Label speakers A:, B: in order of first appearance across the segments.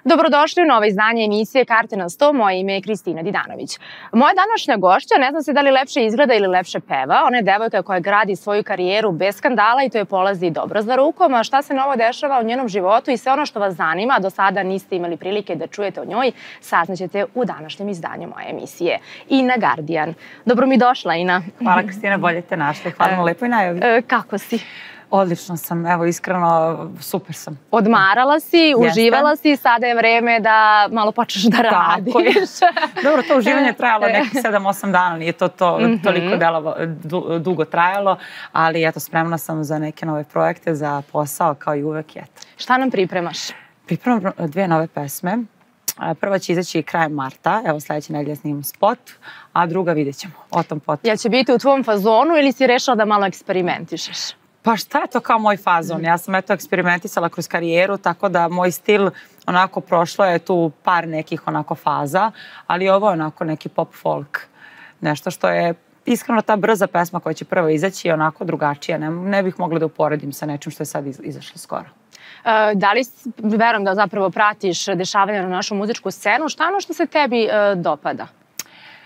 A: Dobrodošli u novo izdanje emisije Karte na 100. Moje ime je Kristina Didanović. Moja današnja gošća, ne znam se da li lepše izgleda ili lepše peva, ona je devojka koja gradi svoju karijeru bez skandala i to je polazi dobro za rukom. A šta se novo dešava u njenom životu i sve ono što vas zanima, do sada niste imali prilike da čujete o njoj, saznaćete u današnjem izdanju moje emisije. Ina Gardijan. Dobro mi došla, Ina.
B: Hvala, Kristina, bolje te našli. Hvala na lepoj najavi.
A: Kako si?
B: Odlično sam, evo iskreno, super sam.
A: Odmarala si, uživala si, sada je vreme da malo počneš da radiš.
B: Dobro, to uživanje je trajalo nekih 7-8 dana, nije to toliko dugo trajalo, ali eto, spremna sam za neke nove projekte, za posao, kao i uvek, eto.
A: Šta nam pripremaš?
B: Pripremam 2 nove pesme. Prva će izaći krajem marta, evo sledeće nedelje snimam spot, a druga vidjet ćemo, o tom potom.
A: Jel će biti u tvom fazonu ili si rešila da malo eksperimentišeš?
B: Pa šta je to kao moj fazon? Ja sam eto eksperimentisala kroz karijeru, tako da moj stil onako prošlo je tu par nekih onako faza, ali ovo je onako neki pop folk. Nešto što je iskreno ta brza pesma koja će prvo izaći je onako drugačija. Ne bih mogla da uporedim sa nečim što je sad izašlo skoro.
A: Da li, verujem da zapravo pratiš dešavanja na našu muzičku scenu, šta je ono što se tebi dopada?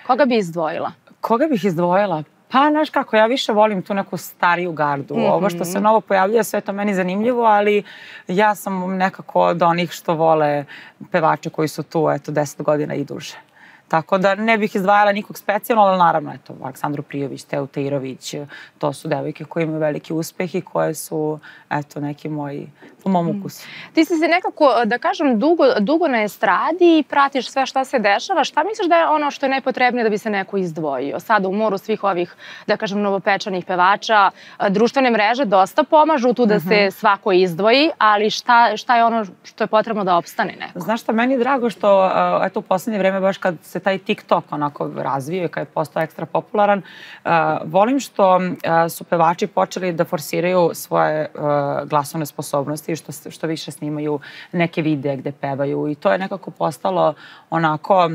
A: Koga bi izdvojila?
B: Koga bih izdvojila? Pa, znaš kako, ja više volim tu neku stariju gardu. Ovo što se novo pojavljuje, sve to meni zanimljivo, ali ja sam nekako od onih što vole pevače koji su tu, eto, 10 godina i duže. Tako da ne bih izdvajala nikog specijalno, ali naravno, eto, Aleksandru Prijović, Teu Teirović, to su devojke koje imaju veliki uspeh i koje su, eto, neki moji, po mom ukusu.
A: Ti si se nekako, da kažem, dugo na estradi i pratiš sve šta se dešava. Šta misliš da je ono što je najpotrebnije da bi se neko izdvojio? Sada u moru svih ovih, da kažem, novopečanih pevača, društvene mreže dosta pomažu tu da se svako izdvoji, ali šta je ono što je potrebno da opstane neko?
B: Znaš šta, meni je drago što, eto, u poslednje vreme, baš kad se taj TikTok onako razvio i kad je postao ekstra popularan, volim što su pevači počeli da forsiraju svoje glasovne sposobnosti i što više snimaju neke videe gde pevaju i to je nekako postalo onako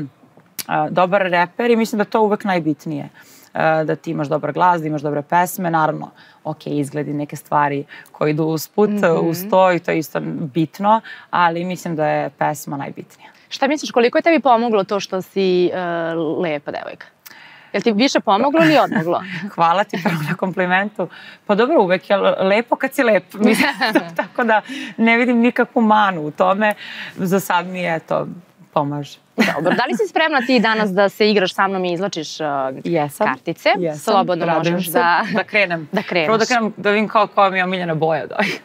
B: dobar reper i mislim da to uvek najbitnije. Da ti imaš dobar glas, da imaš dobre pesme, naravno, ok, izgledi neke stvari koje idu usput, uz to i to je isto bitno, ali mislim da je pesma najbitnija.
A: Šta misliš, koliko je tebi pomoglo to što si lepa devojka? Je li ti više pomoglo ili odmoglo?
B: Hvala ti prvo na komplimentu. Pa dobro, uvek je lepo kad si lep. Tako da ne vidim nikakvu manu u tome. Za sad mi je to pomaže.
A: Dobro, da li si spremna ti danas da se igraš sa mnom i izlačiš kartice?
B: Jesam.
A: Slobodno možeš da
B: krenem.
A: Da kreneš.
B: Prvo da krenem da vidim koja mi je omiljena boja od ovih.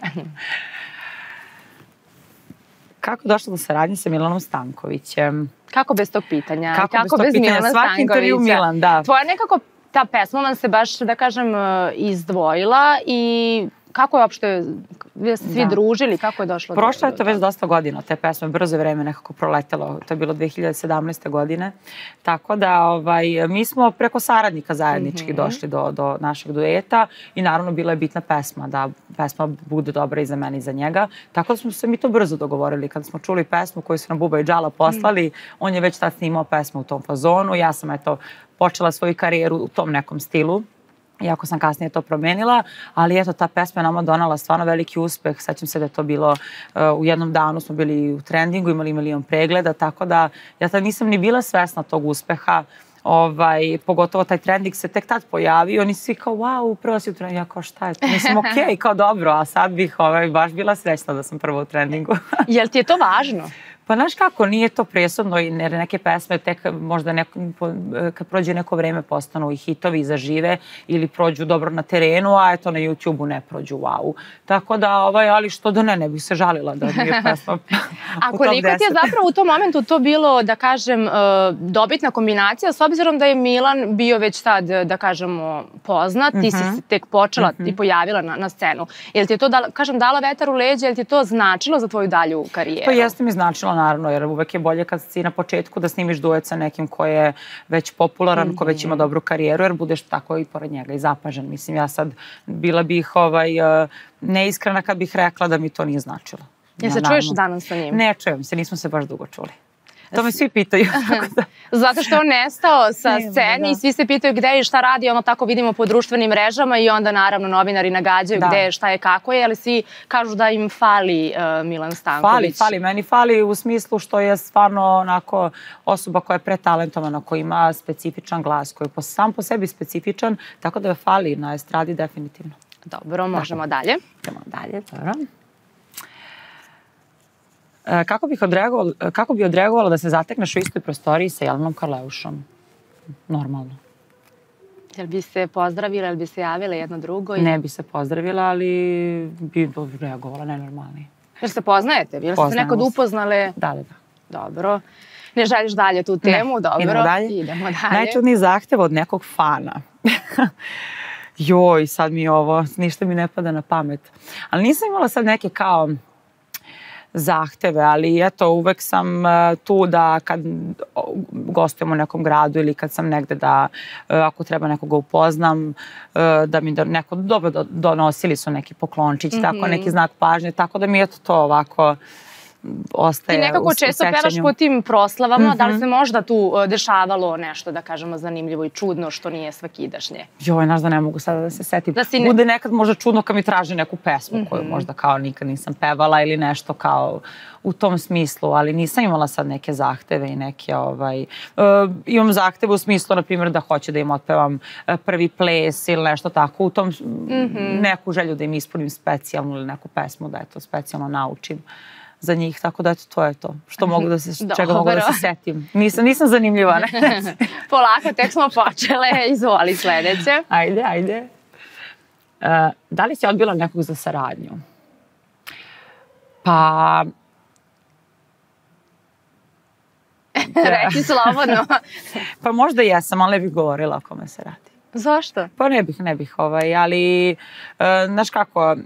B: Kako došla do saradnje sa Milanom Stankovićem?
A: Kako bez tog pitanja?
B: Kako bez Milana Stankovića? Svaki intervju Milan, da.
A: Tvoja nekako, ta pesma vam se baš, da kažem, izdvojila i kako je uopšte, vi ste svi družili, kako je došlo?
B: Prošlo je to već dosta godina, te pesme, brzo vreme nekako proletelo, to je bilo 2017. godine, tako da mi smo preko saradnika zajednički došli do našeg dueta i naravno bila je bitna pesma, da pesma bude dobra i za mene i za njega, tako da smo se mi to brzo dogovorili, kada smo čuli pesmu koju su nam Buba i Džala poslali, on je već tad snimao pesmu u tom fazonu, ja sam eto počela svoju karijeru u tom nekom stilu, iako sam kasnije to promenila, ali eto, ta pesma je nama donala stvarno veliki uspeh. Sećam se da je to bilo, u jednom danu smo bili u trendingu, imali milion pregleda, tako da ja tad nisam ni bila svesna tog uspeha, pogotovo taj trending se tek tad pojavio, oni svi kao, wow, prvo si u trendingu, ja kao šta je to? Mislim, okej, kao dobro, a sad bih baš bila srećna da sam prvo u trendingu.
A: Jel ti je to važno?
B: Pa znaš kako, nije to presudno jer neke pesme tek možda kad prođe neko vreme postanu i hitovi i zažive ili prođu dobro na terenu, a eto na YouTube-u ne prođu, wow. Tako da, ali što da ne bih se žalila da nije pesma u top 10.
A: A koliko ti je zapravo u tom momentu to bilo, da kažem, dobitna kombinacija, s obzirom da je Milan bio već tad, da kažemo, poznat, ti si se tek počela i pojavila na scenu. Je li ti je to, kažem, dala vetar u leđa, je li ti je to značilo za tvoju dalju karijeru?
B: Pa jeste mi značilo, naravno, jer uvek je bolje kad si na početku da snimiš duet sa nekim ko je već popularan, ko već ima dobru karijeru, jer budeš tako i pored njega i zapažen. Mislim, ja sad bila bih neiskrena kad bih rekla da mi to nije značilo.
A: Jel se čuješ danas sa njim?
B: Ne čujem se, nismo se baš dugo čuli. To me svi pitaju.
A: Zato što on nestao sa scene i svi se pitaju gde je i šta radi, ono tako vidimo po društvenim mrežama i onda naravno novinari nagađaju gde je, šta je, kako je, ali svi kažu da im fali Milan Stanković.
B: Meni fali u smislu što je stvarno onako osoba koja je pretalentovana, koja ima specifičan glas, koji je sam po sebi specifičan, tako da je fali na estradi definitivno.
A: Dobro, možemo dalje.
B: Idemo dalje, dobro. Kako bi odreagovala da se zatekneš u istoj prostoriji sa Jelenom Karleušom? Normalno.
A: Jel bi se pozdravila, jel bi se javila jedno drugo?
B: Ne bi se pozdravila, ali bi odreagovala nenormalnije.
A: Jel se poznajete? Jel ste se nekad upoznale?
B: Da.
A: Dobro. Ne želiš dalje tu temu? Dobro.
B: Idemo dalje. Najčudniji zahtev od nekog fana. Joj, sad mi ovo, ništa mi ne pada na pamet. Ali nisam imala sad neke kao zahteve, ali eto, uvek sam tu da kad gostujem u nekom gradu ili kad sam negde da, ako treba nekoga upoznam, da mi neko, dobro donosili su neki poklončić, tako neki znak pažnje, tako da mi eto to ovako ostaje u sećanju. Ti nekako često pevaš po tim proslavama, da li se možda tu dešavalo nešto, da kažemo, zanimljivo i čudno što nije svakidašnje? Joj, znaš da ne mogu sada da se setim. Bude nekad možda čudno kad mi traže neku pesmu koju možda kao nikad nisam pevala ili nešto kao u tom smislu, ali nisam imala sad neke zahteve i neke imam zahteve u smislu, na primjer, da hoće da im otpevam prvi ples ili nešto tako, u tom neku želju da im ispunim specijalnu ili neku pesmu, da eto, specijalno naučim za njih, tako da eto, to je to. Što mogu da se, čega mogu da se setim. Nisam zanimljiva, ne?
A: Polako, tek smo počele. Izvoli sledeće.
B: Ajde. Da li si odbila nekog za saradnju? Pa...
A: Reci slobodno.
B: Pa možda jesam, ali ne bih govorila o kome se radi.
A: Zašto?
B: Pa ne bih, ali znaš kako...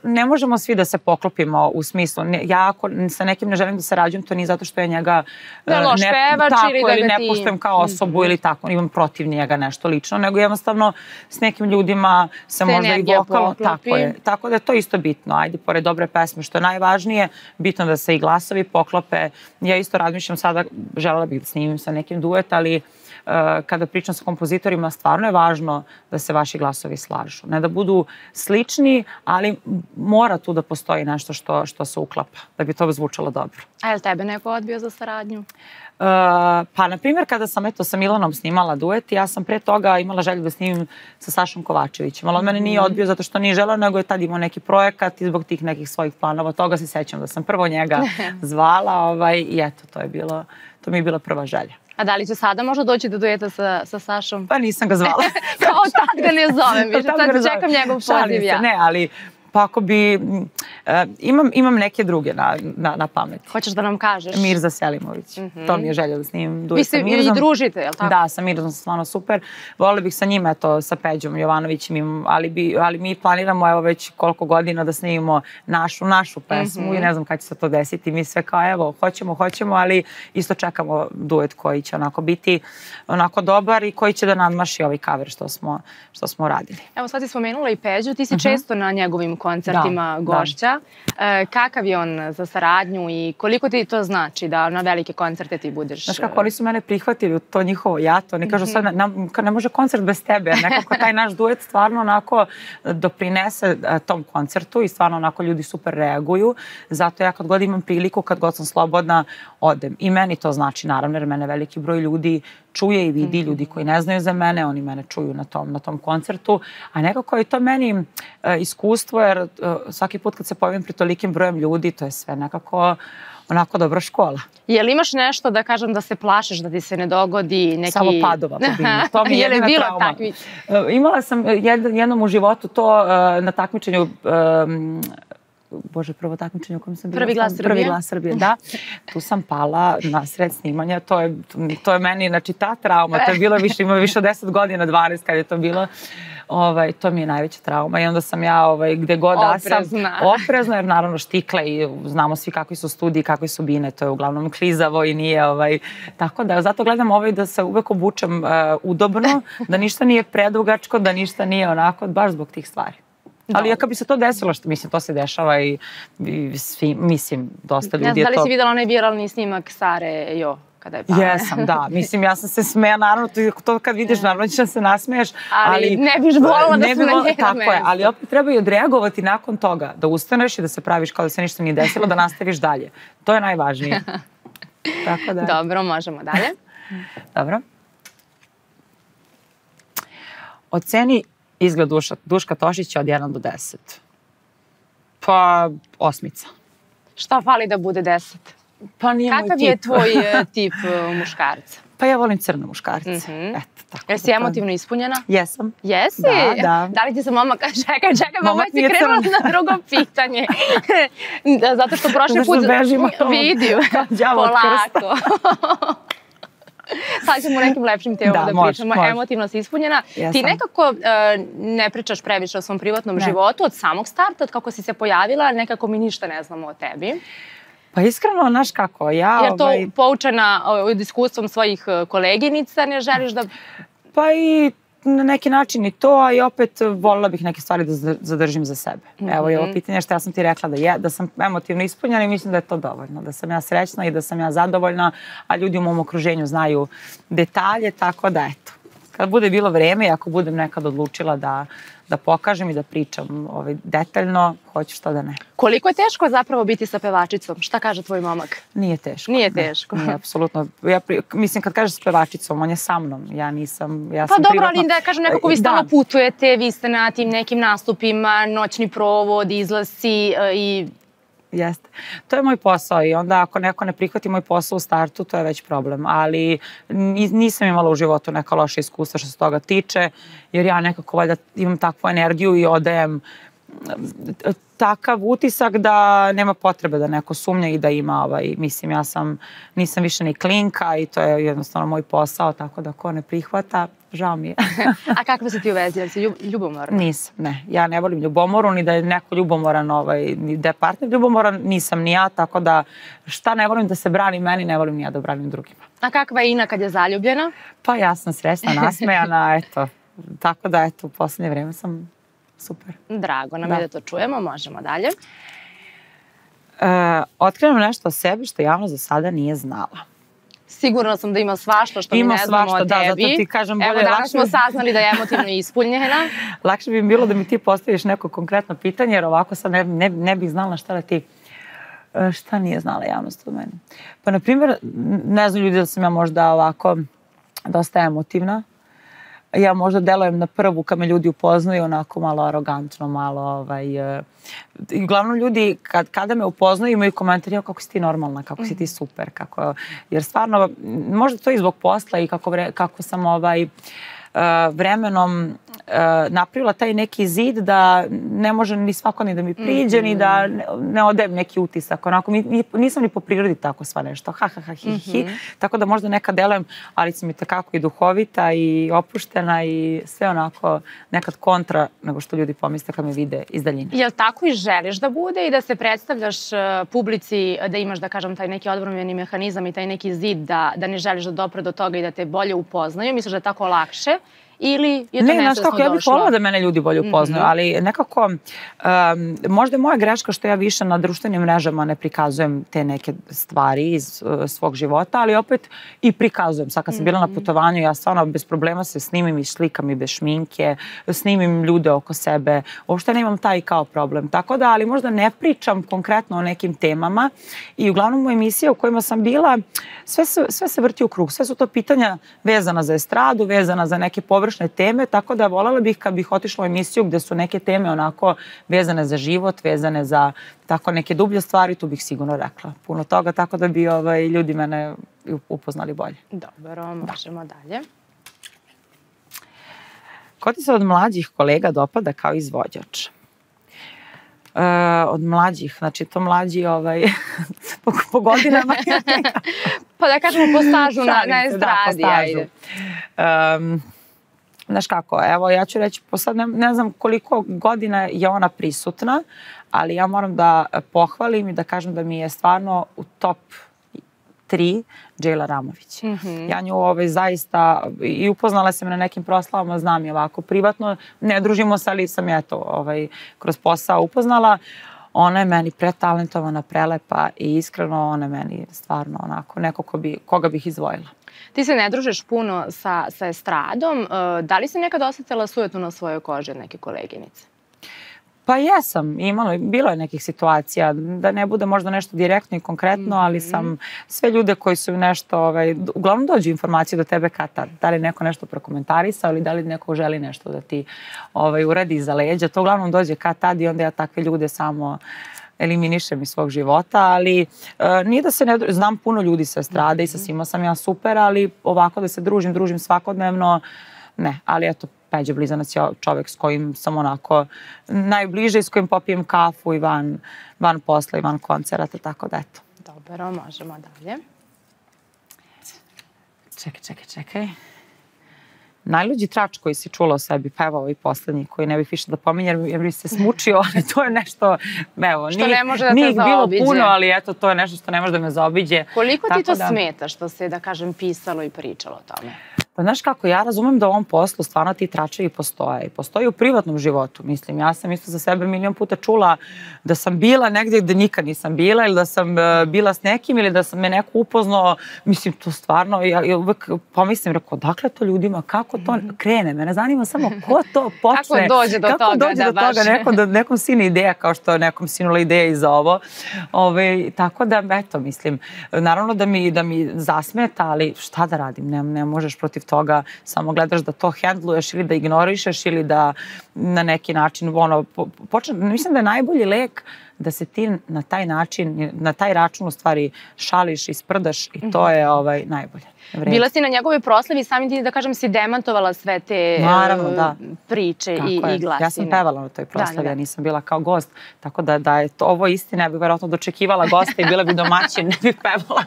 B: Ne možemo svi da se poklopimo u smislu, ja ako sa nekim ne želim da sarađujem, to nije zato što je njega
A: loš pevač ili
B: ne poštujem kao osobu ili tako, imam protiv njega nešto lično, nego jednostavno s nekim ljudima se možda i vokalno, tako da je to isto bitno. Ajde, pored dobre pesme, što je najvažnije, bitno da se i glasovi poklope. Ja isto razmišljam sada, želela bih da snimim sa nekim duet, ali kada pričam sa kompozitorima, stvarno je važno da se vaši glasovi slažu. Ne da budu slični, ali mora tu da postoji nešto što se uklapa, da bi to zvučalo dobro.
A: A je li tebe neko odbio za saradnju?
B: Pa, na primjer, kada sam sa Milanom snimala duet, ja sam pre toga imala želju da snimim sa Sašom Kovačevićem, ali on mene nije odbio zato što nije želeo, nego je tad imao neki projekat i zbog tih nekih svojih planova. Toga se sećam da sam prvo njega zvala i eto, to mi je bila prva želja.
A: A da li će sada možda doći do dueta sa Sašom?
B: Pa nisam ga zvala.
A: Kao tad ga ne zovem, više sad čekam njegov poziv ja.
B: Ne, ali pa ako bi, imam neke druge na pameti.
A: Hoćeš da nam kažeš?
B: Mirza Selimović. To mi je želja da snimim duet sa Mirzom.
A: Vi se i družite, je li tako?
B: Da, sa Mirzom sam stvarno super. Volela bih sa njim, eto, sa Peđom Jovanovićem, ali mi planiramo evo već koliko godina da snimimo našu pesmu i ne znam kada će se to desiti. Mi sve kao evo, hoćemo, ali isto čekamo duet koji će onako biti onako dobar i koji će da nadmaši ovaj cover što smo radili.
A: Evo sad si spomenula i Peđu, ti si često na njegovim koncertima gošća. Kakav je on za saradnju i koliko ti to znači da na velike koncerte ti budeš?
B: Znaš kako, oni su mene prihvatili u to njihovo jato. Oni kažu sad, ne može koncert bez tebe. Nekako taj naš duet stvarno onako doprinese tom koncertu i stvarno onako ljudi super reaguju. Zato ja kad god imam priliku, kad god sam slobodna, odem. I meni to znači, naravno, jer mene veliki broj ljudi čuje i vidi, ljudi koji ne znaju za mene, oni mene čuju na tom koncertu. A nekako je to meni iskustvo, jer svaki put kad se pojavim pred tolikim brojem ljudi, to je sve nekako onako dobra škola.
A: Je li imaš nešto da kažem da se plašeš, da ti se ne dogodi neki...
B: Samo padova po bini. To mi je jedina trauma. Imala sam jednom u životu to na takmičenju, prvo takmičenje u kojem sam bila.
A: Prvi glas Srbije.
B: Prvi glas Srbije, da. Tu sam pala na sred snimanja. To je meni, znači ta trauma, to je bilo ima više od 10 godina, 12 kad je to bilo. To mi je najveća trauma i onda sam ja gde god da sam oprezna, jer naravno štikla i znamo svi kakvi su studiji, kakve su bine, to je uglavnom klizavo i nije tako da zato gledam da se uvek obučem udobno, da ništa nije predugačko, da ništa nije onako, baš zbog tih stvari. Ali ako bi se to desilo, što mislim, to se dešava i svi, mislim, dosta ljudi je to...
A: Ne znam da li si videla onaj viralni snimak Sare Jo, kada je pala.
B: Jesam, da. Mislim, ja sam se smeja, naravno, to kad vidiš, naravno ćeš da se nasmeješ.
A: Ali ne biš volila da se na njena mesta.
B: Tako je, ali opet treba i odreagovati nakon toga, da ustaneš i da se praviš kao da se ništa nije desilo, da nastaviš dalje. To je najvažnije. Tako da...
A: Dobro, možemo dalje.
B: Dobro. Oceni izgled Duška Tošića od 1 do 10. Pa 8.
A: Šta fali da bude 10?
B: Pa nije moj tip.
A: Kakav je tvoj tip muškarca?
B: Pa ja volim crne muškarce. Eto, tako.
A: Jesi emotivno ispunjena?
B: Jesam.
A: Jesi?
B: Da.
A: Da li ti se momak... Čekaj, mama si krenula na drugo pitanje. Zato što prošli put... Vidim. Polako. Sad ćemo u nekim lepšim temama da pričamo. Emotivno si ispunjena. Ti nekako ne pričaš previše o svom privatnom životu od samog starta, od kako si se pojavila, nekako mi ništa ne znamo o tebi.
B: Pa iskreno, znaš kako, ja...
A: Jer to poučena iskustvom svojih koleginica, ne želiš da...
B: Pa i na neki način i to, a i opet volila bih neke stvari da zadržim za sebe. Evo je ovo pitanje što ja sam ti rekla da sam emotivno ispunjena i mislim da je to dovoljno. Da sam ja srećna i da sam ja zadovoljna, a ljudi u mom okruženju znaju detalje, tako da eto. Kad bude bilo vreme i ako budem nekad odlučila da pokažem i da pričam detaljno, hoću što da ne.
A: Koliko je teško zapravo biti sa pevačicom? Šta kaže tvoj momak?
B: Nije teško.
A: Nije teško?
B: Nije, apsolutno. Mislim, kad kažeš s pevačicom, on je sa mnom. Ja nisam
A: Pa dobro, ali da kažem nekako vi stalno putujete, vi ste na tim nekim nastupima, noćni provod, izlasci i...
B: Jeste. To je moj posao i onda ako neko ne prihvati moj posao u startu, to je već problem. Ali nisam imala u životu neka loša iskustva što se toga tiče, jer ja nekako valjda imam takvu energiju i odajem takav utisak da nema potrebe da neko sumnja i da ima, mislim, nisam više ni klinka i to je jednostavno moj posao, tako da ko ne prihvata, žao mi je.
A: A kakva si ti u vezi? Jel si ljubomorna?
B: Nisam, ne. Ja ne volim ljubomoru, ni da je neko ljubomoran, ni da je partner ljubomoran, nisam ni ja, tako da šta ne volim da se brani meni, ne volim ni ja da branim drugima.
A: A kakva je Ina kad je zaljubljena?
B: Pa ja sam srećna, nasmejana, eto. Tako da, eto, u poslednje vreme sam super.
A: Drago nam je da to čujemo, možemo dalje.
B: Otkrivam nešto o sebi što javno za sada nije znala.
A: Sigurno sam da ima svašta što mi ne znamo o tebi.
B: Da, zato ti kažem bolje.
A: Evo danas smo saznali da je emotivno ispunjena.
B: Lakše bi mi bilo da mi ti postaviš neko konkretno pitanje, jer ovako sad ne bih znala šta nije znala javnost od mene. Pa, na primjer, ne znam ljudi da sam ja možda ovako dosta emotivna. Ja možda delujem na prvu kad me ljudi upoznaju onako malo arogantno, malo i uglavnom ljudi kada me upoznaju imaju komentari kako si ti normalna, kako si ti super, jer stvarno možda to i zbog posla i kako sam vremenom napravila taj neki zid da ne može ni svako ni da mi priđe, ni da ne odajem neki utisak. Onako, nisam ni po prirodi tako sva nešto. Ha, hi. Tako da možda nekad delujem, ali sam i takako i duhovita i opuštena i sve onako nekad kontra nego što ljudi pomisle kad me vide iz daljine.
A: Jel tako i želiš da bude i da se predstavljaš publici, da imaš, da kažem, taj neki odbrambeni mehanizam i taj neki zid da ne želiš da dopre do toga i da te bolje upoznaju? Misliš da je tako lakše? Ili je to nesvesno došlo?
B: Ja bih volila da mene ljudi bolje upoznaju, ali nekako možda je moja greška što ja više na društvenim mrežama ne prikazujem te neke stvari iz svog života, ali opet i prikazujem. Sad kad sam bila na putovanju, ja stvarno bez problema se snimim i slikam i bez šminke, snimim ljude oko sebe, uopšte nemam taj kao problem. Tako da, ali možda ne pričam konkretno o nekim temama i uglavnom u emisije u kojima sam bila, sve se vrti u krug. Sve su to pitanja vezana za estradu, vezana za neke površne teme, tako da voljela bih kad bih otišla u emisiju gde su neke teme onako vezane za život, vezane za tako neke dublje stvari, tu bih sigurno rekla puno toga, tako da bi ljudi mene upoznali bolje.
A: Dobro, možemo dalje.
B: Ko ti se od mlađih kolega dopada kao izvođač? Od mlađih, znači to mlađi po godinama.
A: Pa da kažemo po stažu na estradi, ajde.
B: Znaš kako, evo ja ću reći, sad ne znam koliko godina je ona prisutna, ali ja moram da pohvalim i da kažem da mi je stvarno u top 3, Džejla Ramović. Ja nju zaista i upoznala sam na nekim proslavama, znam je ovako privatno, ne družimo se, ali sam je to kroz posao upoznala. Ona je meni pretalentovana, prelepa i iskreno ona je meni stvarno onako neko koga bih izdvojila.
A: Ti se ne družiš puno sa estradom. Da li si nekad osetila sujetu na svojoj koži od neke koleginice?
B: Pa jesam, bilo je nekih situacija, da ne bude možda nešto direktno i konkretno, ali sam sve ljude koji su nešto, uglavnom dođu informacije do tebe kad tad, da li neko nešto prokomentarisao ili da li neko želi nešto da ti uradi iza leđa, to uglavnom dođe kad tad i onda ja takve ljude samo eliminišem iz svog života, ali nije da se ne znam puno ljudi sa estrade i sa svima sam ja super, ali ovako da se družim svakodnevno, ne, ali eto, Peđa Blizanac je čovek s kojim sam onako najbliže i s kojim popijem kafu i van posla i van koncerata, tako da eto.
A: Dobro, možemo dalje.
B: Čekaj. Najluđi trač koji si čula o sebi, pa evo ovaj poslednji koji ne bih više da pominjem jer bi se smučio, ali to je nešto, evo, nije ih bilo puno, ali eto, to je nešto što ne može da me zaobiđe.
A: Koliko ti to smeta što se, da kažem, pisalo i pričalo o tome?
B: Pa znaš kako, ja razumem da u ovom poslu stvarno ti tračevi postoje. Postoji u privatnom životu, mislim. Ja sam isto za sebe milion puta čula da sam bila negdje gde nikad nisam bila ili da sam bila s nekim ili da sam me neko upoznao. Mislim, to stvarno, ja uvek pomislim, rekao, dakle to ljudima, kako to krene? Mene zanima samo ko to počne.
A: Kako dođe do toga,
B: nekom sinu ideja, kao što nekom sinula ideja i za ovo. Tako da, eto, mislim, naravno da mi zasmeta, ali šta da radim, ne možeš protiv toga, samo gledaš da to hendluješ ili da ignorišeš ili da na neki način, mislim da je najbolji lek da se ti na taj način, na taj račun u stvari šališ i sprdaš i to je najbolje.
A: Bila si na njegovoj proslavi, samim ti, da kažem, si demantovala sve te priče i glasine.
B: Ja sam pevala na toj proslavi, ja nisam bila kao gost, tako da je to ovo istina, ja bih verovatno dočekivala gosta i bila bi domaćin, ne bih pevala.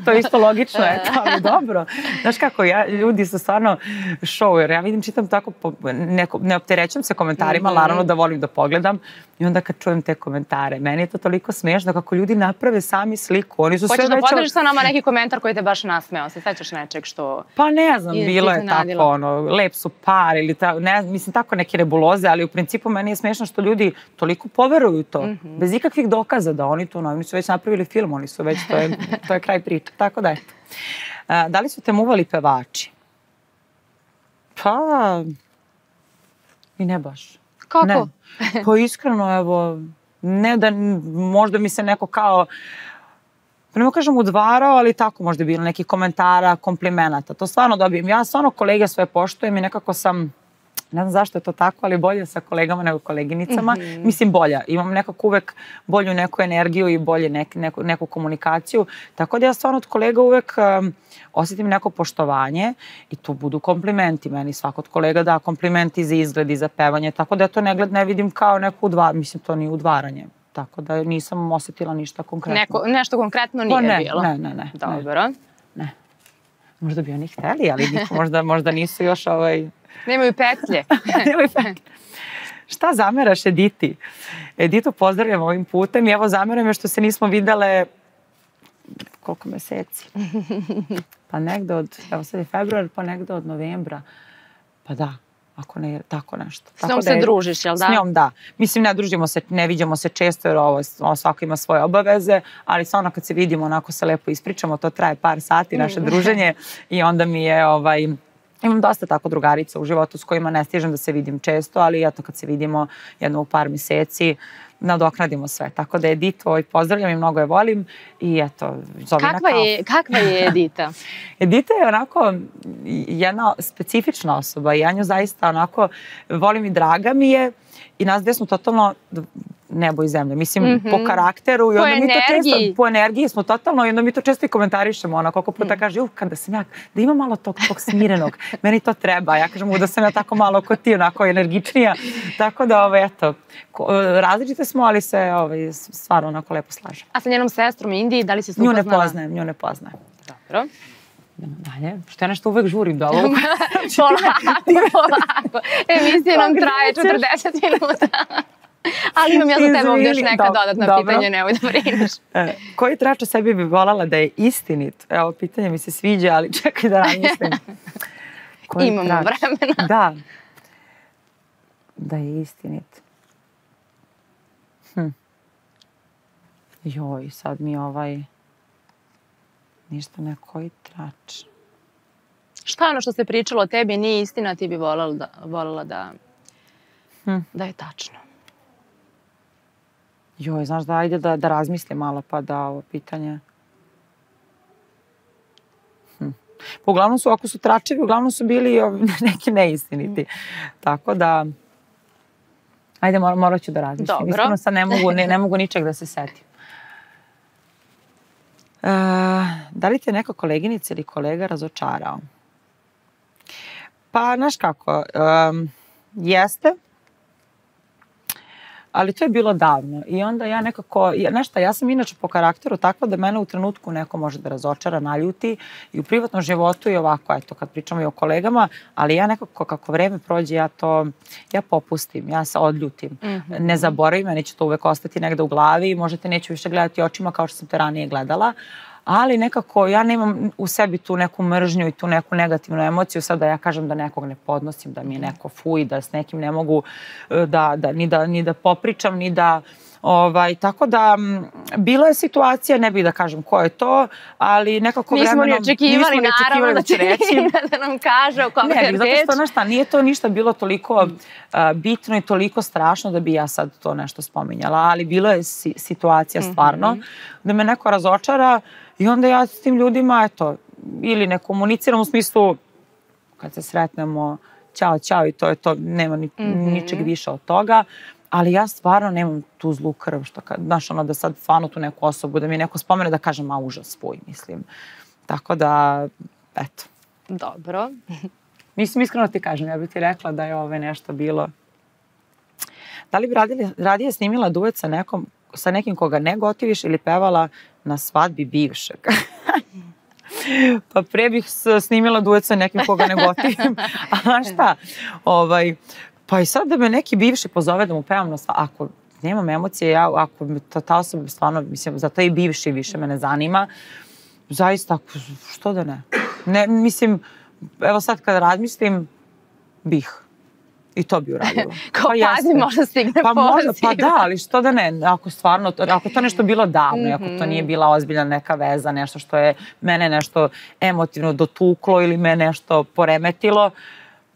B: To je isto logično, ali dobro. Znaš kako, ljudi su stvarno show, jer ja vidim, čitam tako, ne opterećam se komentarima, naravno da volim da pogledam i onda kad čujem te komentare, meni je to toliko smiješno kako ljudi naprave sami sliku.
A: Hoćeš da podeliš sa nama neki komentar koji te baš nasmeo? Se sećaš nečeg što...
B: Pa ne znam, bilo je tako, lep su par ili mislim tako neke nebuloze, ali u principu meni je smiješno što ljudi toliko poveruju to, bez ikakvih dokaza da oni to, oni su već napravili film, oni su već, to je kraj priče, tako da eto. Da li su te muvali pevači? Pa... i ne baš.
A: Kako?
B: Pa iskreno, evo, ne da možda mi se neko kao, ne kažem udvarao, ali tako možda je bilo nekih komentara, komplimenata. To stvarno dobijem. Ja stvarno kolege sve poštujem i nekako sam, ne znam zašto je to tako, ali bolje sa kolegama nego koleginicama. Mislim bolja. Imam nekako uvek bolju neku energiju i bolje neku komunikaciju. Tako da ja stvarno od kolega uvek osjetim neko poštovanje i tu budu komplimenti. Meni svako od kolega da komplimenti za izgled i za pevanje. Tako da ja to ne vidim kao neku udvaranje. Mislim, to nije udvaranje. Tako da nisam osjetila ništa konkretno.
A: Nešto konkretno nije bilo?
B: Ne.
A: Dobro.
B: Ne. Možda bi oni hteli, ali možda nisu još
A: Nemaju petlje.
B: Nemaju petlje. Šta zameraš Editi? Editu pozdravljam ovim putem i evo zameram je što se nismo videle koliko meseci. Pa negde evo sad je februar, pa negde od novembra. Pa da, ako ne, tako nešto.
A: S njom se družiš, jel da?
B: S njom da. Mislim, ne družimo se, ne viđamo se često jer svako ima svoje obaveze, ali stvarno kad se vidimo, onako se lepo ispričamo, to traje par sati, naše druženje i onda mi je imam dosta tako drugarica u životu s kojima ne stižem da se vidim često, ali eto kad se vidimo jedno u par meseci, nadoknadimo sve. Tako da Editu pozdravljam i mnogo je volim i eto, zove na kafu.
A: Kakva je Edita?
B: Edita je onako jedna specifična osoba i ja nju zaista onako volim i draga mi je i nas dve smo totalno nebo i zemlje. Mislim, po karakteru i onda mi to često, po energiji smo totalno i onda mi to često i komentarišemo. Ona koliko puta kaže, kada sam ja, da ima malo tog smirenog, meni to treba. Ja kažem da sam ja tako malo kod ti, onako energičnija. Tako da, eto, različite smo, ali se stvarno onako lepo slažemo.
A: A sa njenom sestrom Indi, da li si se upoznala?
B: Nju ne poznajem.
A: Dobro.
B: Dalje, što ja nešto uvek žurim do ovog.
A: Polako. Emisija nam traje 40 minuta. Ali imam ja za tebe ovdje još neka dodatna pitanja, nemoj da brineš.
B: Koji trač o sebi bi voljela da je istinit? Evo, pitanje mi se sviđa, ali čekaj da razmislim.
A: Imamo vremena.
B: Da. Da je istinit. Joj, sad mi ništa ne koji trač.
A: Šta je ono što se pričalo o tebi nije istina, ti bi voljela da je tačno?
B: Joj, znaš da ajde da razmislim malo pa da ovo pitanje. Pa uglavnom su, ako su tračevi, uglavnom su bili neki neistiniti. Tako da, ajde morat ću da razmislim.
A: Dobro.
B: Iskreno sad ne mogu ničeg da se setim. Da li te neka koleginica ili kolega razočarao? Pa, znaš kako, jeste, ali to je bilo davno i onda ja nekako, znaš šta, ja sam inače po karakteru takva da mene u trenutku neko može da razočara, naljuti i u privatnom životu i ovako, eto, kad pričamo i o kolegama, ali ja nekako kako vreme prođe, ja popustim, ja se odljutim. Ne zaboravim, ja neće to uvek ostati negde u glavi i možda te neću više gledati očima kao što sam te ranije gledala, ali nekako ja nemam u sebi tu neku mržnju i tu neku negativnu emociju, sad da ja kažem da nekog ne podnosim, da mi je neko fuj, da s nekim ne mogu ni da popričam, ni da... Tako da, bilo je situacija, ne bih da kažem ko je to, ali nekako vremenom...
A: Nismo ni očekivali, naravno, da nam kaže o kome je reč.
B: Ne, zato što, znaš šta, nije to ništa bilo toliko bitno i toliko strašno da bi ja sad to nešto spominjala, ali bilo je situacija stvarno da me neko razočara i onda ja s tim ljudima, eto, ili ne komuniciram u smislu kad se sretnemo, ćao i to je to, nema ničeg više od toga. Ali ja stvarno nemam tu zlu krv, što znaš, da sad stvarno tu neku osobu, da mi neko spomene da kažem, užas, fuj, mislim. Tako da, eto.
A: Dobro.
B: Mislim, iskreno ti kažem, ja bih ti rekla da je nešto bilo. Da li bi radije snimila duet sa nekim koga ne gotiviš ili pevala na svadbi bivšeg? Pa pre bih snimila duet sa nekim koga ne gotivim. A znaš šta, pa i sad da me neki bivši pozove da mu pevam na ako nemam emocije, ako ta osoba stvarno, mislim, zato i bivši više me ne zanima, zaista, što da ne? Ne, mislim, evo sad kad razmislim, bih. I to bi uradila.
A: Kao pazi, možda stigne poziv.
B: Pa da, ali što da ne? Ako to nešto bilo davno, ako to nije bila ozbiljna neka veza, nešto što je mene nešto emotivno dotuklo ili me nešto poremetilo,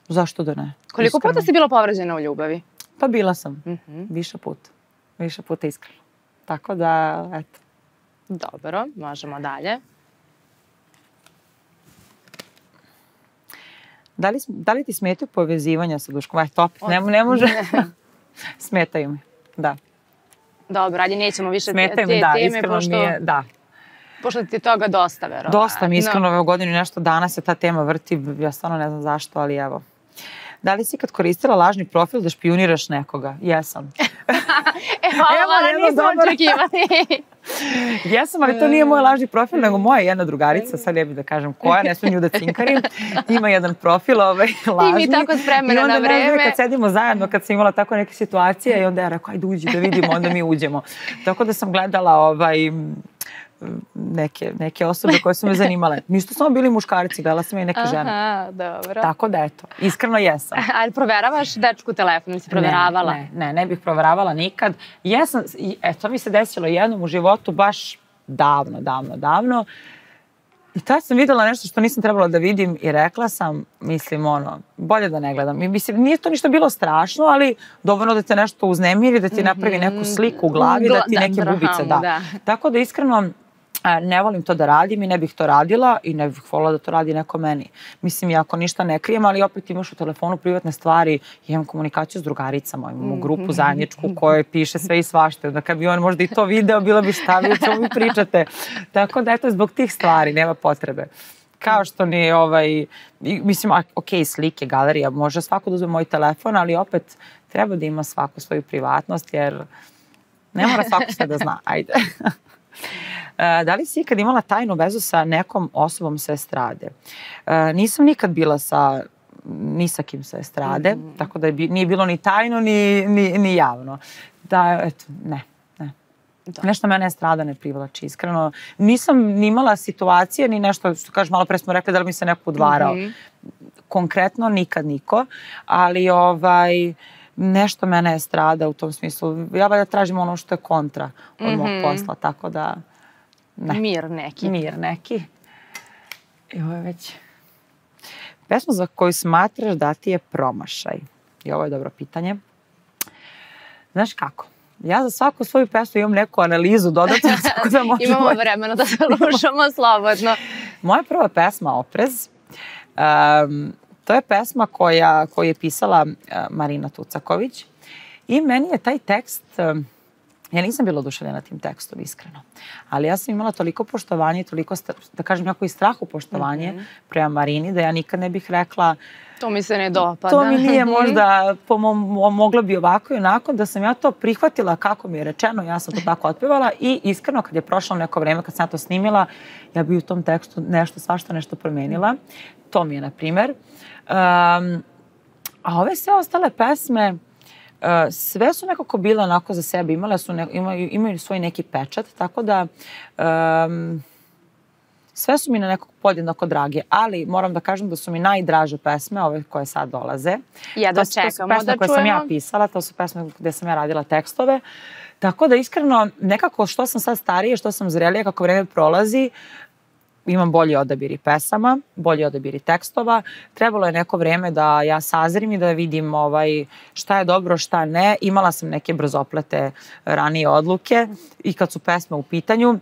B: zašto da ne?
A: Koliko puta si bila povređena u ljubavi?
B: Pa bila sam. Više puta. Više puta iskreno. Tako da, eto.
A: Dobro, možemo dalje.
B: Da li ti smetaju povezivanja sa Duškom? Eto, opet, ne može. Smetaju mi, da.
A: Dobro, ajde, nećemo više te
B: teme, iskreno mi je, da.
A: Pošto ti toga dosta, verovatno.
B: Dosta mi, iskreno, ove godinu nešto dana se ta tema vrti, ja stvarno ne znam zašto, ali evo. Da li si ikad koristila lažni profil da špijuniraš nekoga? Jesam.
A: Evo, nismo očekivali.
B: Jesam, ali to nije moj lažni profil, nego moja jedna drugarica, sad ja bih da kažem koja, ne smijem nju da cinkarim, ima jedan profil lažni.
A: I mi tako spremena na vreme.
B: I onda kad sedimo zajedno, kad sam imala tako neke situacije, i onda ja rekao, ajde uđi da vidimo, onda mi uđemo. Tako da sam gledala neke osobe koje su me zanimale. Ništa samo bili muškarci, gledala sam i neke žene.
A: Aha, dobro.
B: Tako da, eto, iskreno jesam.
A: Ali proveravaš dečku telefon ili si proveravala?
B: Ne bih proveravala nikad. Jesam, to mi se desilo jednom u životu baš davno. I tad sam videla nešto što nisam trebala da vidim i rekla sam, mislim, bolje da ne gledam. Mislim, nije to ništa bilo strašno, ali dovoljno da te nešto uznemiri, da ti napravi neku sliku u glavi, da ti neke bubice da. Tako da iskreno ne volim to da radim i ne bih to radila i ne bih voljela da to radi neko meni. Mislim, ja ako ništa ne krijem, ali opet imaš u telefonu privatne stvari, imam komunikaciju s drugaricama, imamo grupu zajedničku u kojoj piše sve i svašta. Da kad bi on možda i to video, bilo bi šta vi o čemu vi pričate. Tako da, eto, zbog tih stvari nema potrebe. Kao što ni, mislim, ok, slike, galerija, može svako da uzme moj telefon, ali opet treba da ima svako svoju privatnost, jer ne mora svako sve da zna. Ajde. Da li si ikad imala tajnu vezu sa nekom osobom sa estrade? Nisam nikad bila ni sa kim sa estrade, tako da nije bilo ni tajno ni javno. da, eto, ne. Nešto mene estrada ne privlači, iskreno. Nisam ni imala situacije, ni nešto, što kažeš, malo pre smo rekli da li mi se neko udvarao. Konkretno, nikad niko, ali nešto mene estrada u tom smislu. Ja valjda tražim ono što je kontra od mog posla, tako da... Ne.
A: Mir neki.
B: Mir neki. I ovo je već... Pesma za koju smatraš da ti je promašaj. I ovo je dobro pitanje. Znaš kako? Ja za svaku svoju pesmu imam neku analizu dodatno. Tako da
A: imamo vremena da slušamo slobodno.
B: Moja prva pesma, Oprez, to je pesma koju je pisala Marina Tucaković. I meni je taj tekst, ja nisam bila oduševljena tim tekstom, iskreno. Ali ja sam imala toliko poštovanje, toliko, da kažem, jako i strahu poštovanje prema Marini, da ja nikad ne bih rekla
A: to mi se ne dopada.
B: To mi nije možda, moglo bi ovako i onako, da sam ja to prihvatila kako mi je rečeno, ja sam to tako otpevala i iskreno kad je prošlo neko vreme, kad sam ja to snimila, ja bi u tom tekstu nešto promenila. To mi je, na primer. A ove sve ostale pesme, sve su nekako bile onako za sebe, imaju svoj neki pečat, tako da sve su mi na nekog podjednako drage, ali moram da kažem da su mi najdraže pesme, ove koje sad dolaze.
A: Jedva čekamo da čujemo.
B: To su pesme koje sam ja pisala, to su pesme gde sam ja radila tekstove. Tako da iskreno, nekako što sam sad starije, što sam zrelija, kako vreme prolazi, imam bolji odabir i pesama, bolji odabir i tekstova. Trebalo je neko vreme da ja sazrim i da vidim šta je dobro, šta ne. Imala sam neke brzoplete ranije odluke i kad su pesme u pitanju,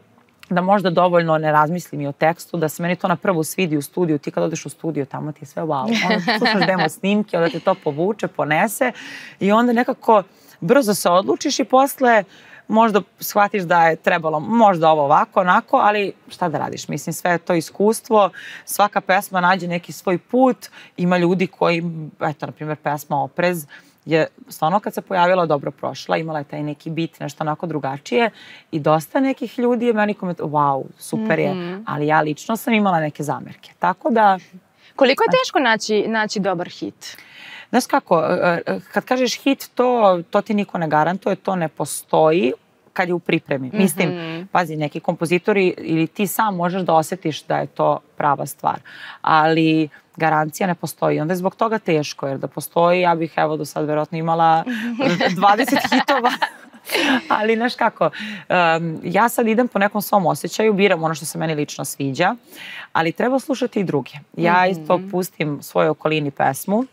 B: da možda dovoljno ne razmislim i o tekstu, da se meni to na prvu svidi u studiju. Ti kad odeš u studiju, tamo ti je sve wow. Onda slušaš demo snimke, onda te to povuče, ponese i onda nekako brzo se odlučiš i posle možda shvatiš da je trebalo možda ovo ovako, onako, ali šta da radiš? Mislim, sve je to iskustvo, svaka pesma nađe neki svoj put, ima ljudi koji, eto, na primjer, pesma Oprez je stvarno kad se pojavila dobro prošla, imala je taj neki bit, nešto onako drugačije i dosta nekih ljudi je meni komentarilo, wow, super je, ali ja lično sam imala neke zamerke. Tako da...
A: Koliko je teško naći dobar hit?
B: Znaš kako, kad kažeš hit, to ti niko ne garantuje, to ne postoji kad je u pripremi. Mislim, pazi, neki kompozitori ili ti sam možeš da osjetiš da je to prava stvar, ali garancija ne postoji. Onda je zbog toga teško, jer da postoji, ja bih evo do sad verovatno imala 20 hitova. Ali, znaš kako, ja sad idem po nekom svom osjećaju, biram ono što se meni lično sviđa, ali treba slušati i druge. Ja isto pustim svojoj okolini pesmu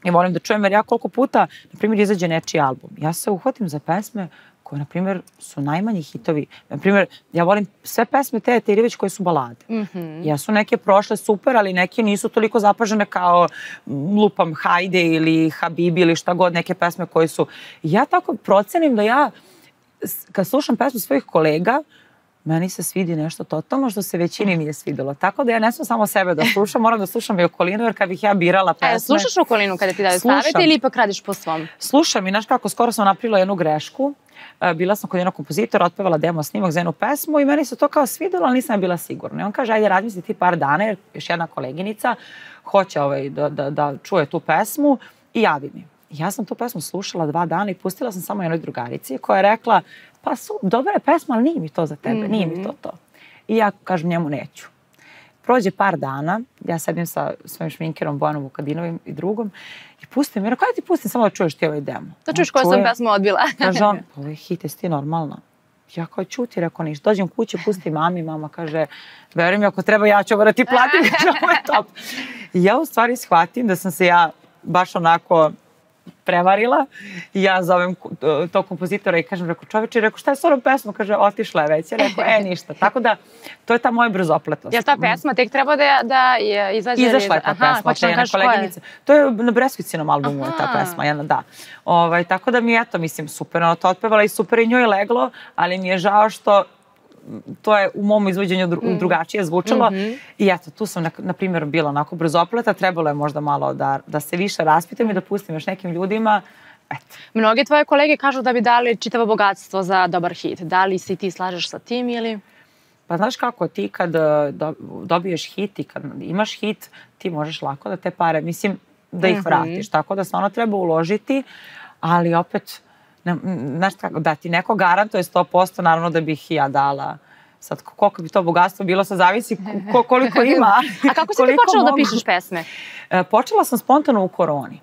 B: i volim da čujem, jer ja koliko puta, na primjer, izađe nečiji album. Ja se uhvatim za pesme koje, na primjer, su najmanji hitovi. Na primjer, ja volim sve pesme Teje Irivić koje su balade. Ja su neke prošle super, ali neke nisu toliko zapažene kao lupam Hajde ili Habibi ili šta god, neke pesme koje su... Ja tako procenim da ja, kad slušam pesmu svojih kolega, meni se svidi nešto totalno što se većini nije svidelo. Tako da ja ne sam samo sebe da slušam, moram da slušam i okolinu, jer kad bih ja birala pesme...
A: Slušaš okolinu kada ti daju savjeti ili ipak radiš po svom?
B: Slušam i znaš kako, skoro sam napravila jednu grešku. Bila sam kod jednog kompozitora, otpevala demo snimak za jednu pesmu i meni se to kao svidelo, ali nisam bila sigurna. I on kaže, ajde razmisli ti par dana, jer još jedna koleginica hoće da čuje tu pesmu i javi mi. Ja sam tu pesmu slušala 2 dana i pustila sam samo jednoj drugarici koja je rekla, pa dobra je pesma, ali nije mi to za tebe, nije mi to. I ja kažem njemu neću. Prođe par dana, ja sedim sa svojim šminkerom Bojanom Vukadinovim i drugom i pustim mi, kada ti pustim samo da čuješ ti ovaj demo?
A: Da čuješ koju sam pesmu odbila.
B: Kaže on, ovo je hit, jesi ti normalna? Ja kao čuti, rekao ništa. Dođem kući, pustim mami, mama kaže, verujem mi, ako treba ja ću ovo da ti platim, kaže, ovo je top. I ja u stvari shvatim da sam se ja baš onako prevarila i ja zovem tog kompozitora i kažem, rekao čoveče, rekao šta je s onom pesmom? Kaže, otišla je već. Ja rekao, ništa. Tako da, to je ta moja brzopletost.
A: Jel ta pesma tek treba da izađe?
B: Izašla je ta pesma, to je jedna koleginica. To je na Breskvicinom albumu je ta pesma, jedna da. Tako da mi je, eto, mislim, super, ona to otpevala i super i njoj leglo, ali mi je žao što to je u mom izvođenju drugačije zvučalo i eto, tu sam, na primjer, bila onako brzopleta, trebalo je možda malo da se više raspitam i da pustim još nekim ljudima.
A: Mnoge tvoje kolege kažu da bi dali čitavo bogatstvo za dobar hit. Da li si ti slažeš sa tim ili...
B: Pa znaš kako, ti kad dobiješ hit i kad imaš hit, ti možeš lako da te pare, mislim, da ih vratiš. Tako da stvarno treba uložiti, ali opet Znaš kako, da ti neko garantuje 100%, naravno da bih i ja dala. Sad, koliko bi to bogatstvo bilo, sad zavisi koliko ima.
A: A kako si ti počela da pišeš pesme?
B: Počela sam spontano u koroni.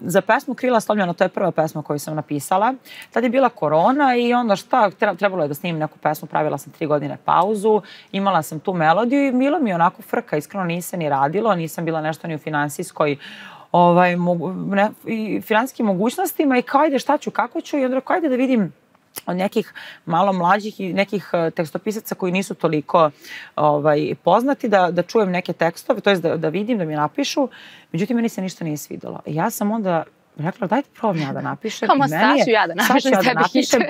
B: Za pesmu Krila slomljena, to je prva pesma koju sam napisala. Tad je bila korona i onda šta, trebalo je da snimim neku pesmu, pravila sam 3 godine pauzu, imala sam tu melodiju i bilo mi onako frka, iskreno nisam ni radilo, nisam bila nešto ni u finansijskoj finansijskim mogućnostima i kao ajde šta ću, kako ću i onda kao ajde da vidim od nekih malo mlađih i nekih tekstopisaca koji nisu toliko poznati, da čujem neke tekstove, to je da vidim, da mi napišu. Međutim, meni se ništa nije svidjelo. Ja sam onda rekla, dajte probam ja da napišem.
A: Kamo, sad ću ja da napišem.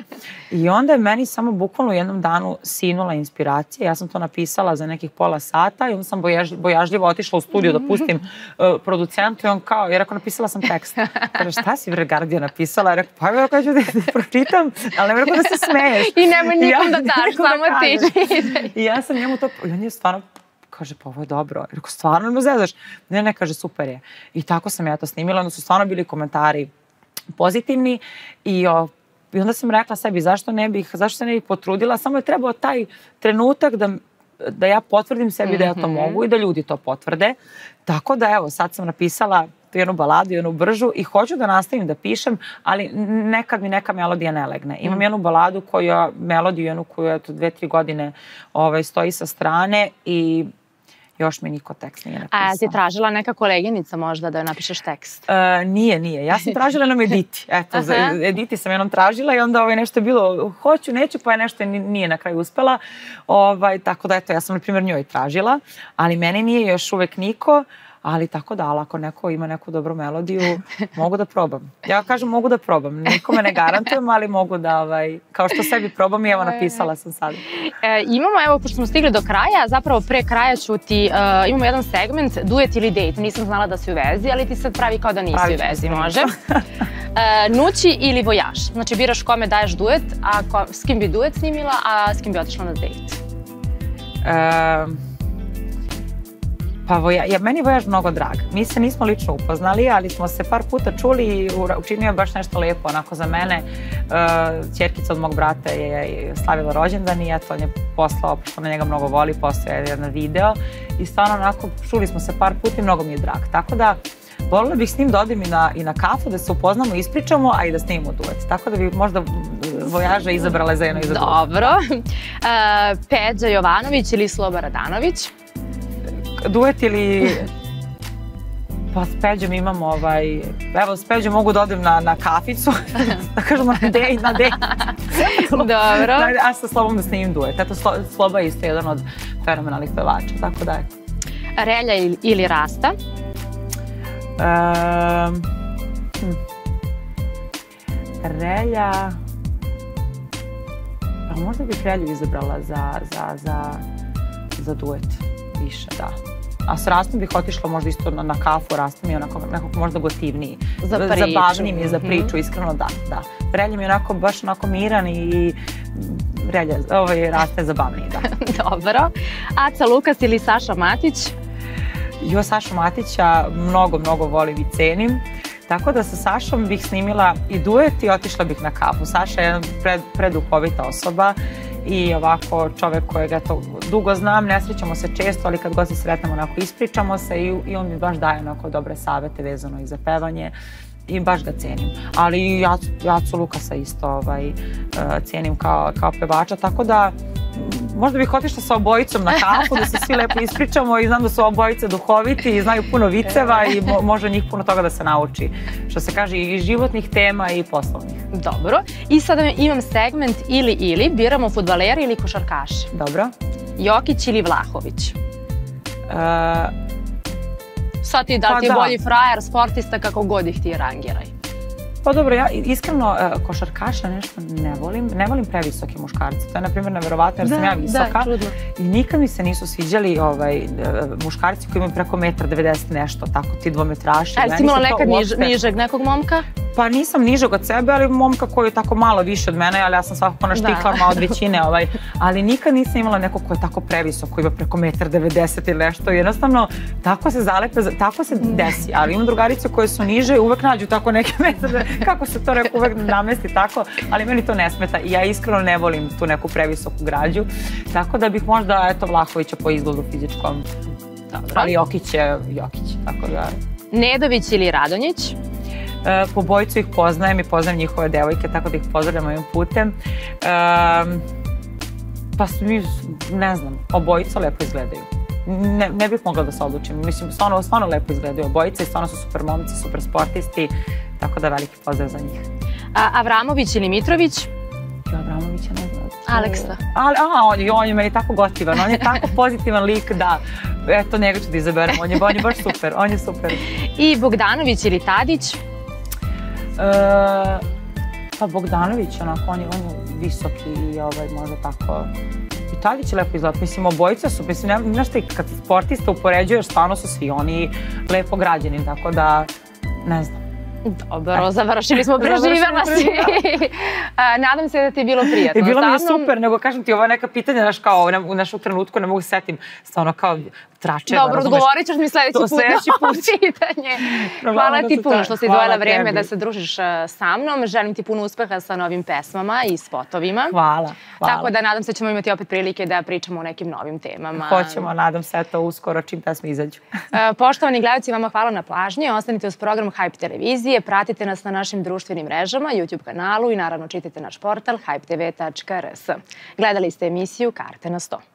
B: I onda je meni samo bukvalno u jednom danu sinula inspiracija. Ja sam to napisala za nekih pola sata i onda sam bojažljivo otišla u studiju da pustim producentu i on kao, jer ako napisala sam tekst. Kaže, šta si Gardija napisala? Ja rekao, pa ja ću da pročitam, ali nema rekao da se smeješ.
A: I nemoj nikom da daš, samo ti.
B: I ja sam njemu to, i on je stvarno kaže, pa ovo je dobro. Rekao, stvarno me zezaš? Ne, kaže, super je. I tako sam ja to snimila. Onda su stvarno bili komentari pozitivni i onda sam rekla sebi, zašto se ne bih potrudila? Samo je trebao taj trenutak da ja potvrdim sebi da ja to mogu i da ljudi to potvrde. Tako da, evo, sad sam napisala jednu baladu, jednu bržu i hoću da nastavim da pišem, ali nekad mi neka melodija ne legne. Imam jednu baladu melodiju jednu koju je 2-3 godine stoji sa strane i još mi niko tekst nije napisao.
A: A ti tražila neka koleginica možda da joj napišeš tekst?
B: Nije. Ja sam tražila jednom Editi. Eto, za Editi sam jednom tražila i onda nešto je bilo hoću, neću, pa je nešto nije na kraju uspela. Tako da, eto, ja sam na primjer njoj tražila, ali meni nije još uvek niko. Ali tako da, ako neko ima neku dobru melodiju, mogu da probam. Ja kažem mogu da probam, nikome ne garantujem, ali mogu da, kao što sebi probam i evo napisala sam sad.
A: Imamo, evo, pošto smo stigli do kraja, zapravo pre kraja ću ti, imamo jedan segment, duet ili date. Nisam znala da si u vezi, ali ti sad pravi kao da nisi u vezi, može? Nući ili vojaž? Znači biraš kome daješ duet, a s kim bi duet snimila, a s kim bi otišla na date?
B: Pa meni je vojaž mnogo drag. Mi se nismo lično upoznali, ali smo se par puta čuli i učinio je baš nešto lepo onako za mene. Ćerkica od mog brata je slavila rođendan i eto on je poslao, pošto na njega mnogo voli, poslao je jedan video i stvarno onako čuli smo se par puta i mnogo mi je drag. Tako da voljela bih s njim da odim i na kafu, da se upoznamo, ispričamo, a i da snimimo duet. Tako da bih možda vojaža izabrala za jedno i za drugo.
A: Dobro. Peđa Jovanović ili Sloba Radanović?
B: Duet ili... Pa s Peđom imamo evo s Peđom mogu da odem na kaficu, da kažemo na dejt.
A: Dobro.
B: A sa Slobom da snimim duet. Eto, Sloba je isto jedan od fenomenalnih pevača, tako da je.
A: Relja ili Rasta?
B: Relja... Pa možda bih Relju izabrala za duet više, da. A s Rastom bih otišla možda isto na kafu, Rasta mi je nekako možda gotivniji. Zabavniji mi je za priču, iskreno da. Relja mi je baš onako miran i Rasta je zabavniji, da.
A: Dobro. Aca Lukas ili Saša Matić?
B: Sašu Matića mnogo volim i cenim. Tako da sa Sašom bih snimila i duet i otišla bih na kafu. Saša je jedna preduhovita osoba i ovako čovek kojeg dugo znam, ne srećamo se često, ali kad god se sretnemo onako ispričamo se i on mi baš daje onako dobre savete vezano i za pevanje i baš ga cenim. Ali i Acu Lukasa isto cenim kao pevača, tako da možda bih otišla sa obojicom na kafu, da se svi lepo ispričamo i znam da su obojice duhoviti i znaju puno viceva i može njih puno toga da se nauči. Što se kaže i životnih tema i poslovnih.
A: Dobro. I sada imam segment ili, biramo fudbalera ili košarkaša.
B: Dobro.
A: Jokić ili Vlahović? Sad ti da ti je bolji frajer, sportista, kako god ih ti rangiraj.
B: Pa dobro, ja iskreno košarkaša nešto ne volim previsoke muškarce. To je, na primjer, neverovatno jer sam ja visoka. I nikad mi se nisu sviđali muškarci koji imaju preko 1,90 m nešto, tako ti dvometraši.
A: A jesi imala nekad nižeg nekog momka?
B: Pa nisam nižeg od sebe, ali momka koji je tako malo više od mene, ali ja sam svakako na štiklarma od većine, ali nikad nisam imala nekog ko je tako previsok, koji ima preko 1,90 m ili nešto. Jednostavno, tako se zalepe, tako se desi. Ali imam drugarice koje su niže i uvek nađu tako neke metre, kako se to neko uvek namesti tako, ali meni to ne smeta i ja iskreno ne volim tu neku previsoku građu. Tako da bih možda, eto, Vlahovića po izgledu fizičkom, ali Jokić je Jokić, tako da...
A: Nedović ili Radonjić?
B: Po bojicu ih poznajem i poznajem njihove devojke, tako da ih pozdravljam ovim putem. Pa mi, ne znam, obojica lepo izgledaju. Ne bih mogla da se odlučim. Mislim, stvarno lepo izgledaju obojica i stvarno su super momci, super sportisti, tako da veliki pozdrav za njih.
A: Avramović ili Mitrović?
B: Avramovića ne znam.
A: Aleksa.
B: On je meni tako gotivan, on je tako pozitivan lik da, eto, njega ću da izaberem, on je baš super, on je super.
A: I Bogdanović ili Tadić?
B: Pa Bogdanović, onako, on je visoki i možda tako... I Tadić je lepo izgleda, mislim, obojica su, mislim, znaš ti, kad sportista upoređuješ, stvarno su svi oni lepo građeni, tako da, ne znam.
A: Dobro, završili smo, preživjela si. Nadam se da ti je bilo prijatno.
B: I bilo mi je super, nego kažem ti, ova neka pitanja, znaš, kao u našem trenutku ne mogu se setim, stvarno kao tračeva.
A: Dobro, odgovorit ćeš mi sledeći put na ovo pitanje. Hvala ti puno što si izdvojila vreme da se družiš sa mnom. Želim ti puno uspeha sa novim pesmama i spotovima.
B: Hvala.
A: Tako da nadam se da ćemo imati opet prilike da pričamo o nekim novim temama.
B: Hoćemo, nadam se, to uskoro čim pesme izađu.
A: Poštovani gledalci, vama hvala na pažnji. Ostanite uz program Hype televizije. Pratite nas na našim društvenim mrežama, YouTube kanalu i naravno čitajte naš portal hypetv.rs. Gledali ste emisiju Karte na 100.